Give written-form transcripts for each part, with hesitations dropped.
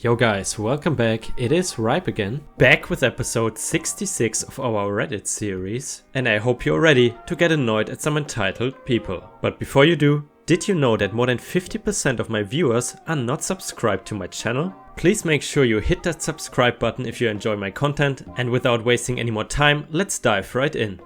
Yo guys, welcome back. It is Ripe again, back with episode 66 of our Reddit series, and I hope you're ready to get annoyed at some entitled people. But before you do, did you know that more than 50% of my viewers are not subscribed to my channel? Please make sure you hit that subscribe button if you enjoy my content, and without wasting any more time, let's dive right in.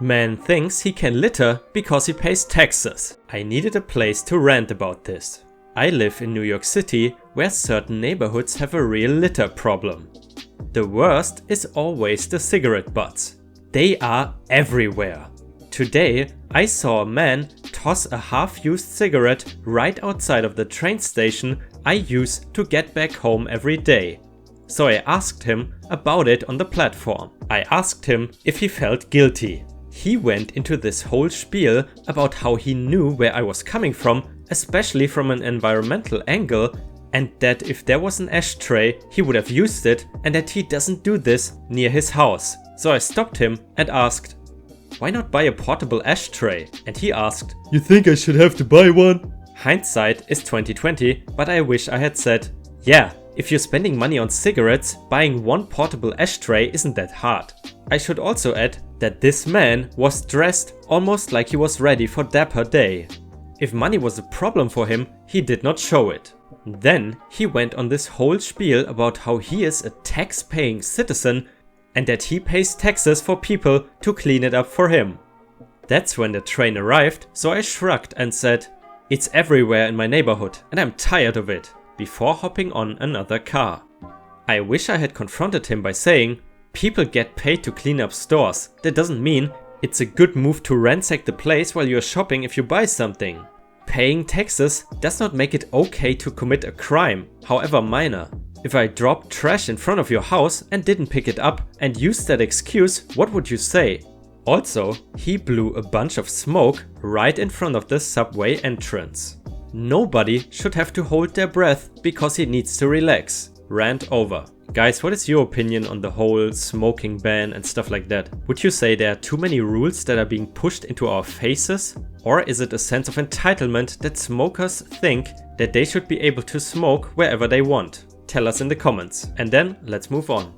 Man thinks he can litter because he pays taxes. I needed a place to rant about this. I live in New York City, where certain neighborhoods have a real litter problem. The worst is always the cigarette butts. They are everywhere. Today, I saw a man toss a half-used cigarette right outside of the train station I use to get back home every day. So I asked him about it on the platform. I asked him if he felt guilty. He went into this whole spiel about how he knew where I was coming from, especially from an environmental angle, and that if there was an ashtray, he would have used it, and that he doesn't do this near his house. So I stopped him and asked, "Why not buy a portable ashtray?" And he asked, "You think I should have to buy one?" Hindsight is 2020, but I wish I had said, yeah, if you're spending money on cigarettes, buying one portable ashtray isn't that hard. I should also add that this man was dressed almost like he was ready for Dapper Day. If money was a problem for him, he did not show it. Then he went on this whole spiel about how he is a tax-paying citizen and that he pays taxes for people to clean it up for him. That's when the train arrived, so I shrugged and said, "It's everywhere in my neighborhood and I'm tired of it," before hopping on another car. I wish I had confronted him by saying, "People get paid to clean up stores. That doesn't mean it's a good move to ransack the place while you're shopping if you buy something. Paying taxes does not make it okay to commit a crime, however minor. If I dropped trash in front of your house and didn't pick it up and used that excuse, what would you say?" Also, he blew a bunch of smoke right in front of the subway entrance. Nobody should have to hold their breath because he needs to relax. Rant over. Guys, what is your opinion on the whole smoking ban and stuff like that? Would you say there are too many rules that are being pushed into our faces? Or is it a sense of entitlement that smokers think that they should be able to smoke wherever they want? Tell us in the comments. And then let's move on.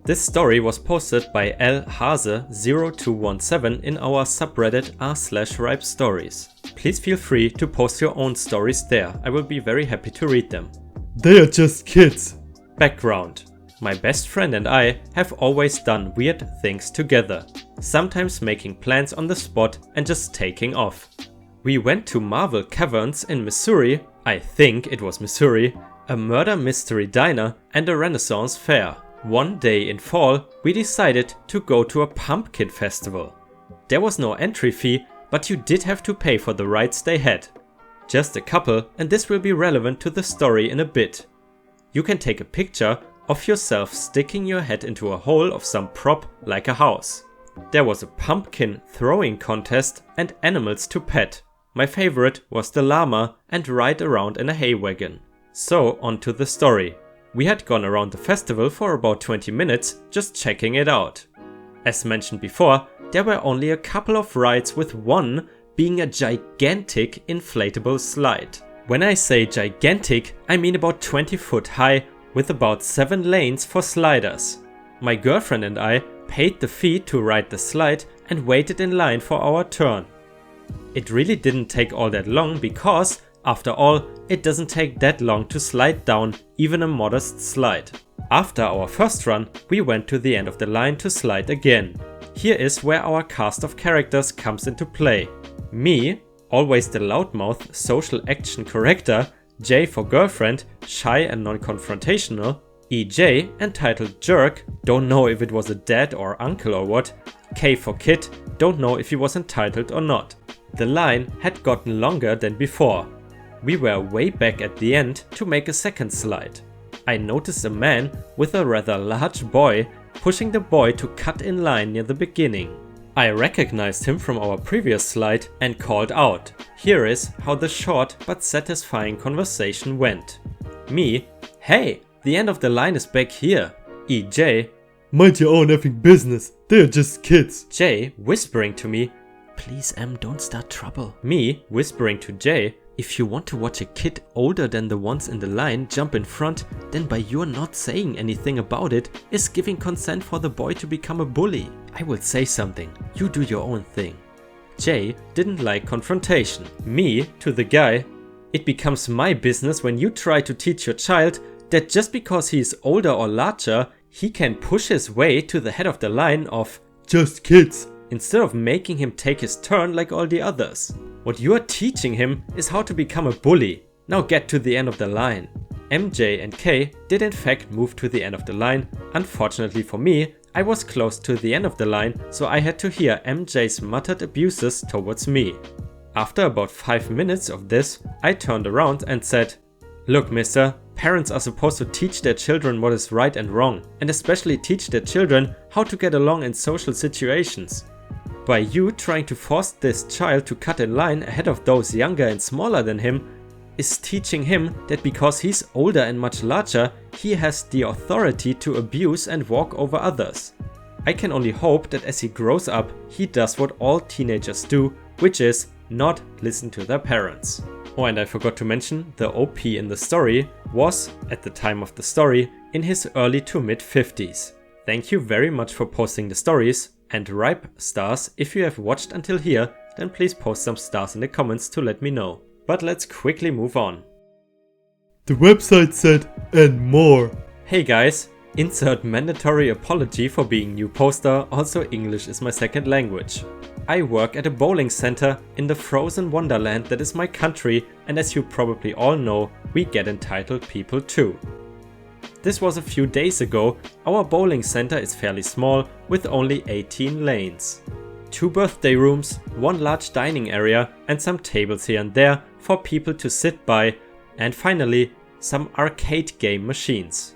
This story was posted by lhase0217 in our subreddit r/ripe stories. Please feel free to post your own stories there. I will be very happy to read them. They are just kids. Background. My best friend and I have always done weird things together, sometimes making plans on the spot and just taking off. We went to Marvel Caverns in Missouri, I think it was Missouri, a murder mystery diner and a Renaissance fair. One day in fall, we decided to go to a pumpkin festival. There was no entry fee, but you did have to pay for the rides they had. Just a couple, and this will be relevant to the story in a bit. You can take a picture of yourself sticking your head into a hole of some prop like a house. There was a pumpkin throwing contest and animals to pet. My favorite was the llama and ride around in a hay wagon. So on to the story. We had gone around the festival for about 20 minutes just checking it out. As mentioned before, there were only a couple of rides, with one being a gigantic inflatable slide. When I say gigantic, I mean about 20 foot high with about 7 lanes for sliders. My girlfriend and I paid the fee to ride the slide and waited in line for our turn. It really didn't take all that long because, after all, it doesn't take that long to slide down even a modest slide. After our first run, we went to the end of the line to slide again. Here is where our cast of characters comes into play. Me, always the loudmouth social action character, J for girlfriend, shy and non-confrontational, EJ, entitled jerk, don't know if it was a dad or uncle or what, K for kid, don't know if he was entitled or not. The line had gotten longer than before. We were way back at the end to make a second slide. I noticed a man with a rather large boy pushing the boy to cut in line near the beginning. I recognized him from our previous slide and called out. Here is how the short but satisfying conversation went. Me, "Hey, the end of the line is back here." EJ, "Mind your own effing business. They are just kids." J whispering to me, "Please don't start trouble." Me whispering to J, if you want to watch a kid older than the ones in the line jump in front, then by your not saying anything about it is giving consent for the boy to become a bully. I will say something, you do your own thing. Jay didn't like confrontation. Me to the guy, it becomes my business when you try to teach your child that just because he is older or larger, he can push his way to the head of the line of just kids, instead of making him take his turn like all the others. What you are teaching him is how to become a bully. Now get to the end of the line. MJ and K did in fact move to the end of the line. Unfortunately for me, I was close to the end of the line, so I had to hear MJ's muttered abuses towards me. After about 5 minutes of this, I turned around and said, "Look, mister, parents are supposed to teach their children what is right and wrong, and especially teach their children how to get along in social situations. By you trying to force this child to cut in line ahead of those younger and smaller than him is teaching him that because he's older and much larger, he has the authority to abuse and walk over others. I can only hope that as he grows up, he does what all teenagers do, which is not listen to their parents." Oh, and I forgot to mention, the OP in the story was, at the time of the story, in his early to mid 50s. Thank you very much for posting the stories, and ripe stars, if you have watched until here, then please post some stars in the comments to let me know. But let's quickly move on. The website said, and more. Hey guys, insert mandatory apology for being new poster, also English is my second language. I work at a bowling center in the frozen wonderland that is my country, and as you probably all know, we get entitled people too. This was a few days ago. Our bowling center is fairly small with only 18 lanes. 2 birthday rooms, 1 large dining area and some tables here and there for people to sit by, and finally some arcade game machines.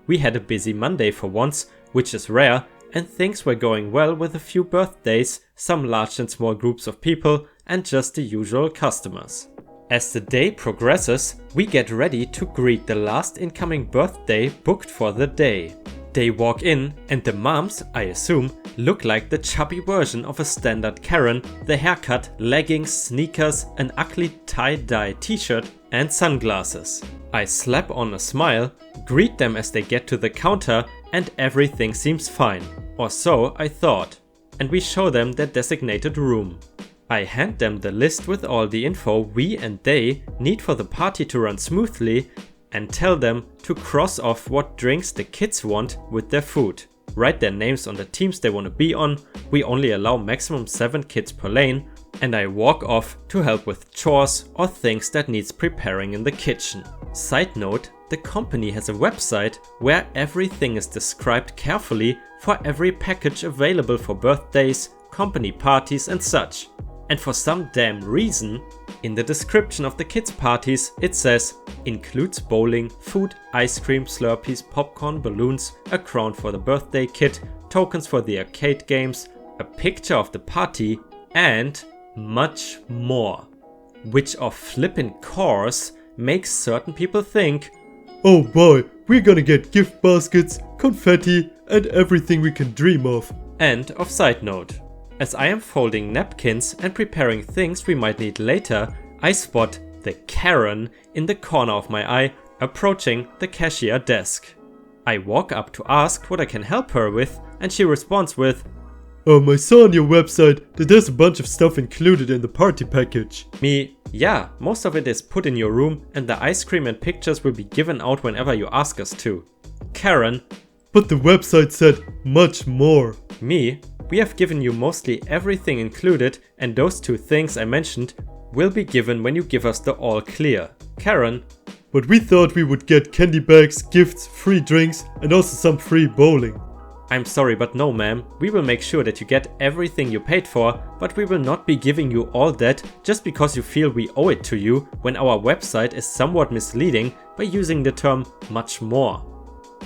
We had a busy Monday for once, which is rare, and things were going well with a few birthdays, some large and small groups of people and just the usual customers. As the day progresses, we get ready to greet the last incoming birthday booked for the day. They walk in and the moms, I assume, look like the chubby version of a standard Karen, the haircut, leggings, sneakers, an ugly tie-dye t-shirt and sunglasses. I slap on a smile, greet them as they get to the counter and everything seems fine. Or so I thought. And we show them their designated room. I hand them the list with all the info we and they need for the party to run smoothly and tell them to cross off what drinks the kids want with their food. Write their names on the teams they want to be on. We only allow maximum 7 kids per lane, and I walk off to help with chores or things that needs preparing in the kitchen. Side note, the company has a website where everything is described carefully for every package available for birthdays, company parties and such. And for some damn reason, in the description of the kids' parties it says includes bowling, food, ice cream, Slurpees, popcorn, balloons, a crown for the birthday kid, tokens for the arcade games, a picture of the party and much more. Which of flippin' course makes certain people think, oh boy, we're gonna get gift baskets, confetti and everything we can dream of. End of side note. As I am folding napkins and preparing things we might need later, I spot the Karen in the corner of my eye approaching the cashier desk. I walk up to ask what I can help her with and she responds with, oh, I saw on your website that there's a bunch of stuff included in the party package. Me, yeah, most of it is put in your room and the ice cream and pictures will be given out whenever you ask us to. Karen, but the website said much more. Me, we have given you mostly everything included and those 2 things I mentioned will be given when you give us the all clear. Karen, but we thought we would get candy bags, gifts, free drinks and also some free bowling. I'm sorry, but no ma'am, we will make sure that you get everything you paid for, but we will not be giving you all that just because you feel we owe it to you when our website is somewhat misleading by using the term much more.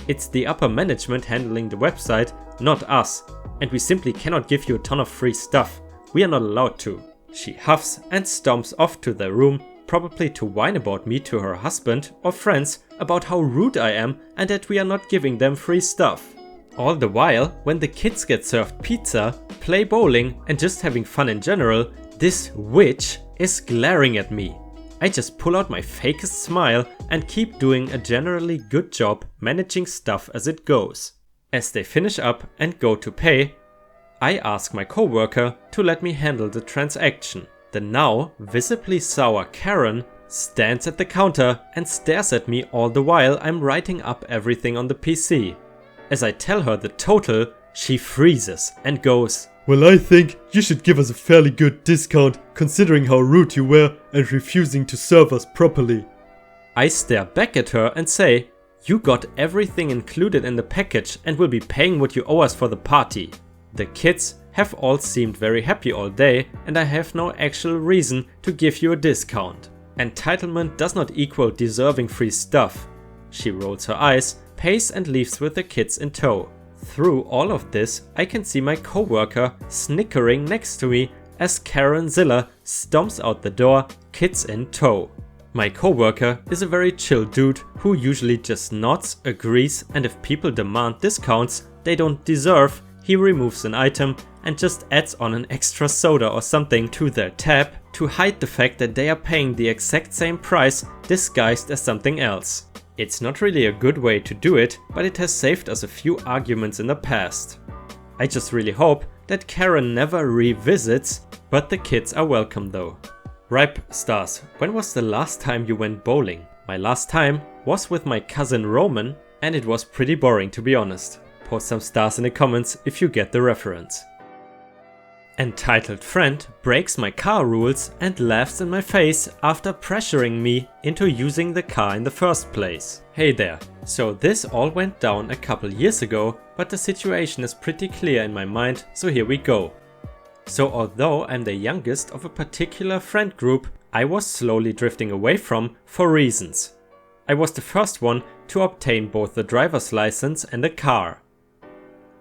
It's the upper management handling the website, not us, and we simply cannot give you a ton of free stuff. We are not allowed to. She huffs and stomps off to their room, probably to whine about me to her husband or friends about how rude I am and that we are not giving them free stuff. All the while, when the kids get served pizza, play bowling and just having fun in general, this witch is glaring at me. I just pull out my fakest smile and keep doing a generally good job managing stuff as it goes. As they finish up and go to pay, I ask my coworker to let me handle the transaction. The now visibly sour Karen stands at the counter and stares at me all the while I'm writing up everything on the PC. As I tell her the total, she freezes and goes, "Well, I think you should give us a fairly good discount considering how rude you were and refusing to serve us properly." I stare back at her and say, "You got everything included in the package and will be paying what you owe us for the party." The kids have all seemed very happy all day and I have no actual reason to give you a discount. Entitlement does not equal deserving free stuff. She rolls her eyes, pays and leaves with the kids in tow. Through all of this, I can see my coworker snickering next to me as KARENZILLA stomps out the door, kids in tow. My coworker is a very chill dude who usually just nods, agrees, and if people demand discounts they don't deserve, he removes an item and just adds on an extra soda or something to their tab to hide the fact that they are paying the exact same price disguised as something else. It's not really a good way to do it, but it has saved us a few arguments in the past. I just really hope that Karen never revisits, but the kids are welcome though. Ripe Stars, when was the last time you went bowling? My last time was with my cousin Roman and it was pretty boring to be honest. Post some stars in the comments if you get the reference. Entitled friend breaks my car rules and laughs in my face after pressuring me into using the car in the first place. Hey there, so this all went down a couple years ago, but the situation is pretty clear in my mind, so here we go. So although I'm the youngest of a particular friend group, I was slowly drifting away from for reasons. I was the first one to obtain both the driver's license and a car.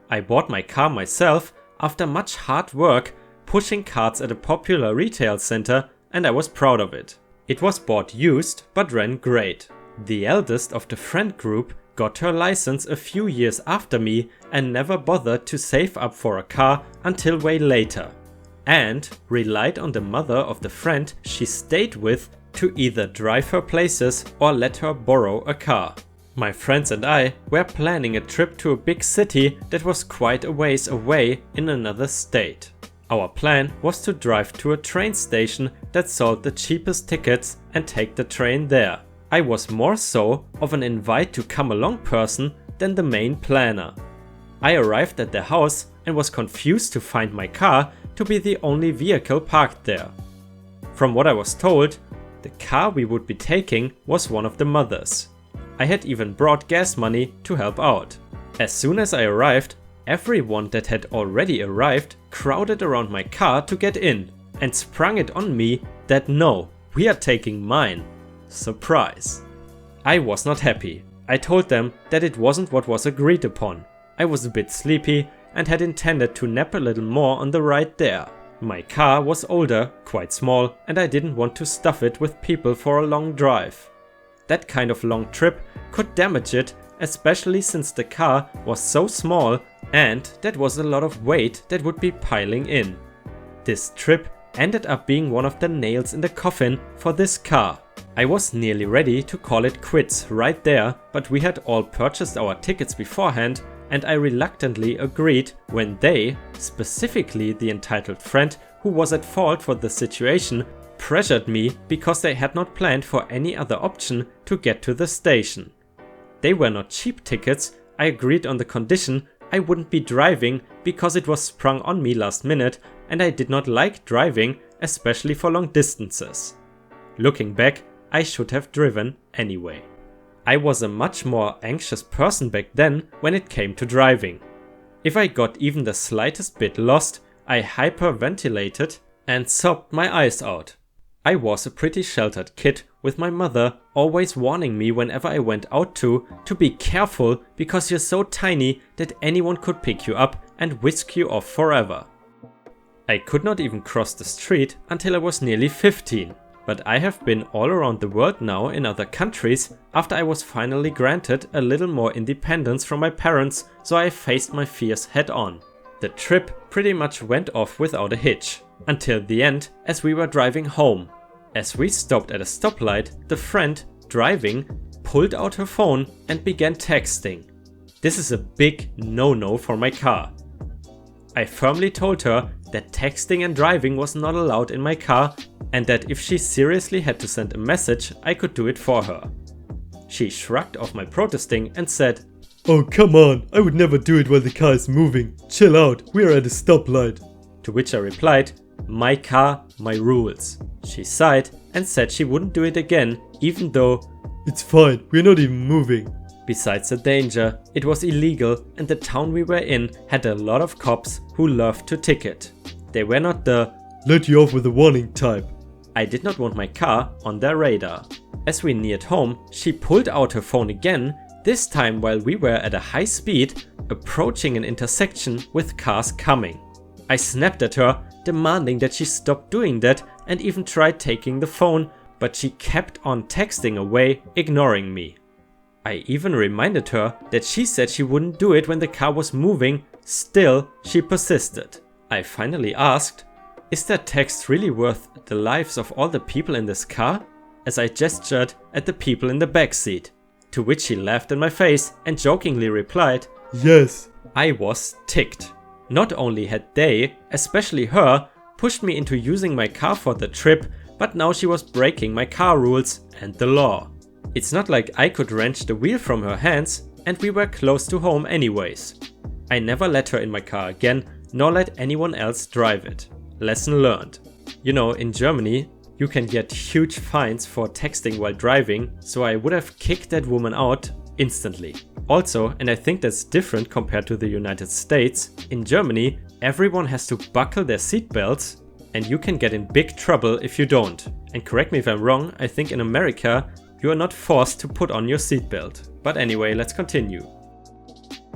I bought my car myself after much hard work pushing carts at a popular retail center and I was proud of it. It was bought used but ran great. The eldest of the friend group got her license a few years after me and never bothered to save up for a car until way later. And relied on the mother of the friend she stayed with to either drive her places or let her borrow a car. My friends and I were planning a trip to a big city that was quite a ways away in another state. Our plan was to drive to a train station that sold the cheapest tickets and take the train there. I was more so of an invite to come along person than the main planner. I arrived at the house and was confused to find my car to be the only vehicle parked there. From what I was told, the car we would be taking was one of the mother's. I had even brought gas money to help out. As soon as I arrived, everyone that had already arrived crowded around my car to get in and sprung it on me that no, we are taking mine. Surprise. I was not happy. I told them that it wasn't what was agreed upon. I was a bit sleepy and had intended to nap a little more on the ride there. My car was older, quite small, and I didn't want to stuff it with people for a long drive. That kind of long trip could damage it, especially since the car was so small and that was a lot of weight that would be piling in. This trip ended up being one of the nails in the coffin for this car. I was nearly ready to call it quits right there, but we had all purchased our tickets beforehand and I reluctantly agreed when they, specifically the entitled friend who was at fault for the situation, pressured me because they had not planned for any other option to get to the station. They were not cheap tickets. I agreed on the condition I wouldn't be driving because it was sprung on me last minute and I did not like driving, especially for long distances. Looking back, I should have driven anyway. I was a much more anxious person back then when it came to driving. If I got even the slightest bit lost, I hyperventilated and sobbed my eyes out. I was a pretty sheltered kid with my mother always warning me whenever I went out to be careful because you're so tiny that anyone could pick you up and whisk you off forever. I could not even cross the street until I was nearly 15, but I have been all around the world now in other countries after I was finally granted a little more independence from my parents, so I faced my fears head on. The trip pretty much went off without a hitch, until the end as we were driving home. As we stopped at a stoplight, the friend, driving, pulled out her phone and began texting. This is a big no-no for my car. I firmly told her that texting and driving was not allowed in my car and that if she seriously had to send a message, I could do it for her. She shrugged off my protesting and said, "Oh, come on, I would never do it while the car is moving. Chill out, we are at a stoplight." To which I replied, "My car, my rules." She sighed and said she wouldn't do it again, even though, "It's fine, we're not even moving." Besides the danger, it was illegal and the town we were in had a lot of cops who loved to ticket. They were not the "let you off with a warning" type. I did not want my car on their radar. As we neared home, she pulled out her phone again, this time while we were at a high speed, approaching an intersection with cars coming. I snapped at her, demanding that she stop doing that, and even tried taking the phone, but she kept on texting away, ignoring me. I even reminded her that she said she wouldn't do it when the car was moving, still she persisted. I finally asked, "Is that text really worth the lives of all the people in this car?" as I gestured at the people in the back seat. To which she laughed in my face and jokingly replied, "Yes." I was ticked. Not only had they, especially her, pushed me into using my car for the trip, but now she was breaking my car rules and the law. It's not like I could wrench the wheel from her hands, and we were close to home anyways. I never let her in my car again, nor let anyone else drive it. Lesson learned. You know, in Germany, you can get huge fines for texting while driving, so I would have kicked that woman out instantly. Also, and I think that's different compared to the United States, in Germany, everyone has to buckle their seatbelts, and you can get in big trouble if you don't. And correct me if I'm wrong, I think in America, you are not forced to put on your seatbelt. But anyway, let's continue.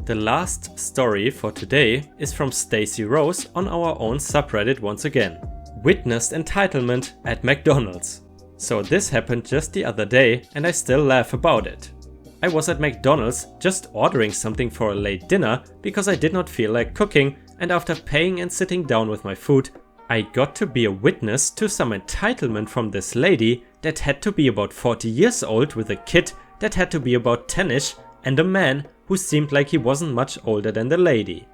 The last story for today is from Stacy Rose on our own subreddit once again. Witnessed entitlement at McDonald's. So this happened just the other day and I still laugh about it. I was at McDonald's just ordering something for a late dinner because I did not feel like cooking, and after paying and sitting down with my food, I got to be a witness to some entitlement from this lady that had to be about 40 years old with a kid that had to be about 10ish and a man who seemed like he wasn't much older than the lady.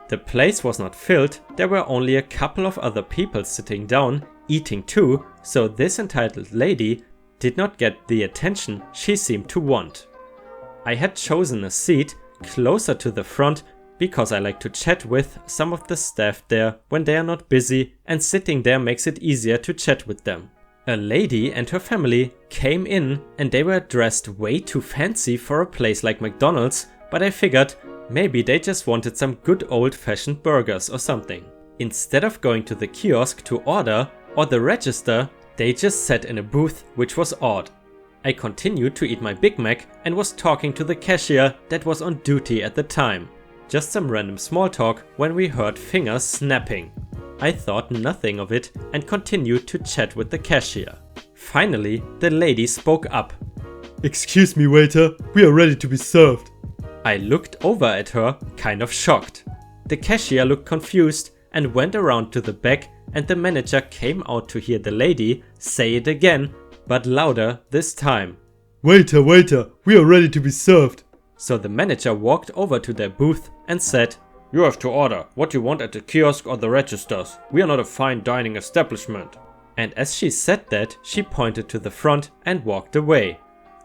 The place was not filled, there were only a couple of other people sitting down, eating too, so this entitled lady did not get the attention she seemed to want. I had chosen a seat closer to the front because I like to chat with some of the staff there when they are not busy, and sitting there makes it easier to chat with them. A lady and her family came in and they were dressed way too fancy for a place like McDonald's, but I figured maybe they just wanted some good old-fashioned burgers or something. Instead of going to the kiosk to order or the register, they just sat in a booth, which was odd. I continued to eat my Big Mac and was talking to the cashier that was on duty at the time. Just some random small talk when we heard fingers snapping. I thought nothing of it and continued to chat with the cashier. Finally, the lady spoke up. "Excuse me, waiter, we are ready to be served." I looked over at her, kind of shocked. The cashier looked confused and went around to the back, and the manager came out to hear the lady say it again, but louder this time. Waiter, we are ready to be served." So the manager walked over to their booth and said, "You have to order what you want at the kiosk or the registers. We are not a fine dining establishment." And as she said that, she pointed to the front and walked away.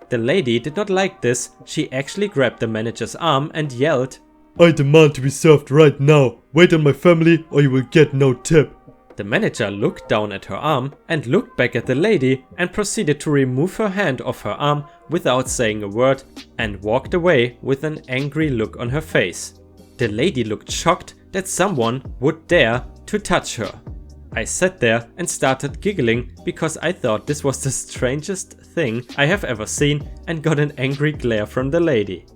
The lady did not like this. She actually grabbed the manager's arm and yelled, "I demand to be served right now. Wait on my family or you will get no tip." The manager looked down at her arm and looked back at the lady and proceeded to remove her hand off her arm without saying a word and walked away with an angry look on her face. The lady looked shocked that someone would dare to touch her. I sat there and started giggling because I thought this was the strangest thing I have ever seen and got an angry glare from the lady.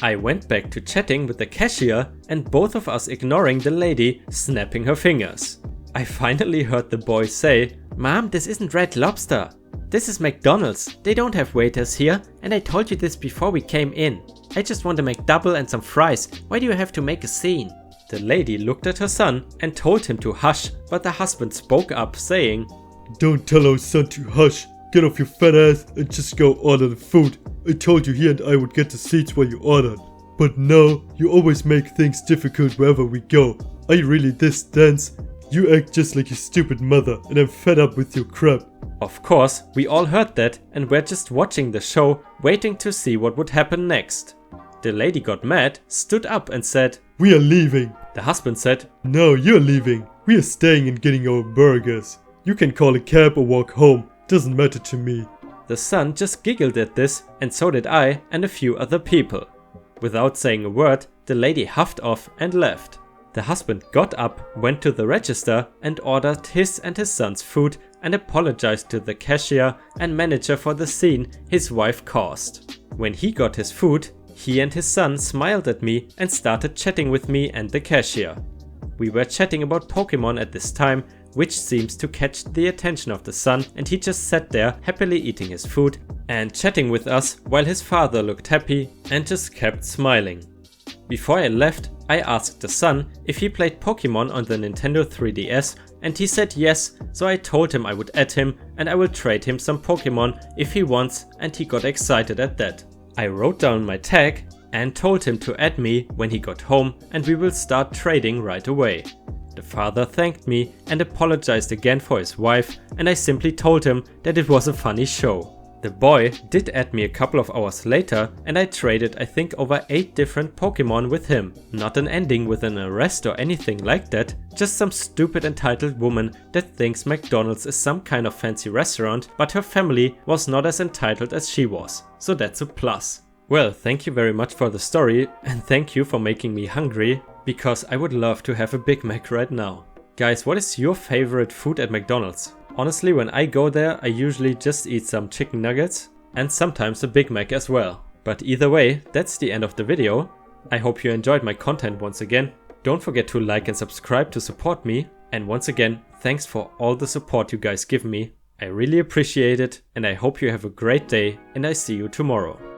I went back to chatting with the cashier and both of us ignoring the lady snapping her fingers. I finally heard the boy say, "Mom, this isn't Red Lobster. This is McDonald's. They don't have waiters here, and I told you this before we came in. I just want a McDouble and some fries. Why do you have to make a scene?" The lady looked at her son and told him to hush, but the husband spoke up saying, Don't tell our son to hush. Get off your fat ass and just go order the food. I told you he and I would get the seats while you ordered. But no, you always make things difficult wherever we go. Are you really this dense? You act just like your stupid mother, and I'm fed up with your crap. Of course, we all heard that and were just watching the show, waiting to see what would happen next. The lady got mad, stood up and said, We are leaving. The husband said, No, you're leaving. We are staying and getting our burgers. You can call a cab or walk home. Doesn't matter to me. The son just giggled at this, and so did I and a few other people. Without saying a word, the lady huffed off and left. The husband got up, went to the register and ordered his and his son's food and apologized to the cashier and manager for the scene his wife caused. When he got his food, he and his son smiled at me and started chatting with me and the cashier. We were chatting about Pokemon at this time, which seems to catch the attention of the son, and he just sat there happily eating his food and chatting with us while his father looked happy and just kept smiling. Before I left, I asked the son if he played Pokemon on the Nintendo 3DS, and he said yes, so I told him I would add him and I will trade him some Pokemon if he wants, and he got excited at that. I wrote down my tag and told him to add me when he got home, and we will start trading right away. The father thanked me and apologized again for his wife, and I simply told him that it was a funny show. The boy did add me a couple of hours later, and I traded I think over 8 different Pokemon with him. Not an ending with an arrest or anything like that, just some stupid entitled woman that thinks McDonald's is some kind of fancy restaurant, but her family was not as entitled as she was, so that's a plus. Well, thank you very much for the story, and thank you for making me hungry, because I would love to have a Big Mac right now. Guys, what is your favorite food at McDonald's? Honestly, when I go there, I usually just eat some chicken nuggets and sometimes a Big Mac as well. But either way, that's the end of the video. I hope you enjoyed my content once again. Don't forget to like and subscribe to support me. And once again, thanks for all the support you guys give me. I really appreciate it, and I hope you have a great day, and I see you tomorrow.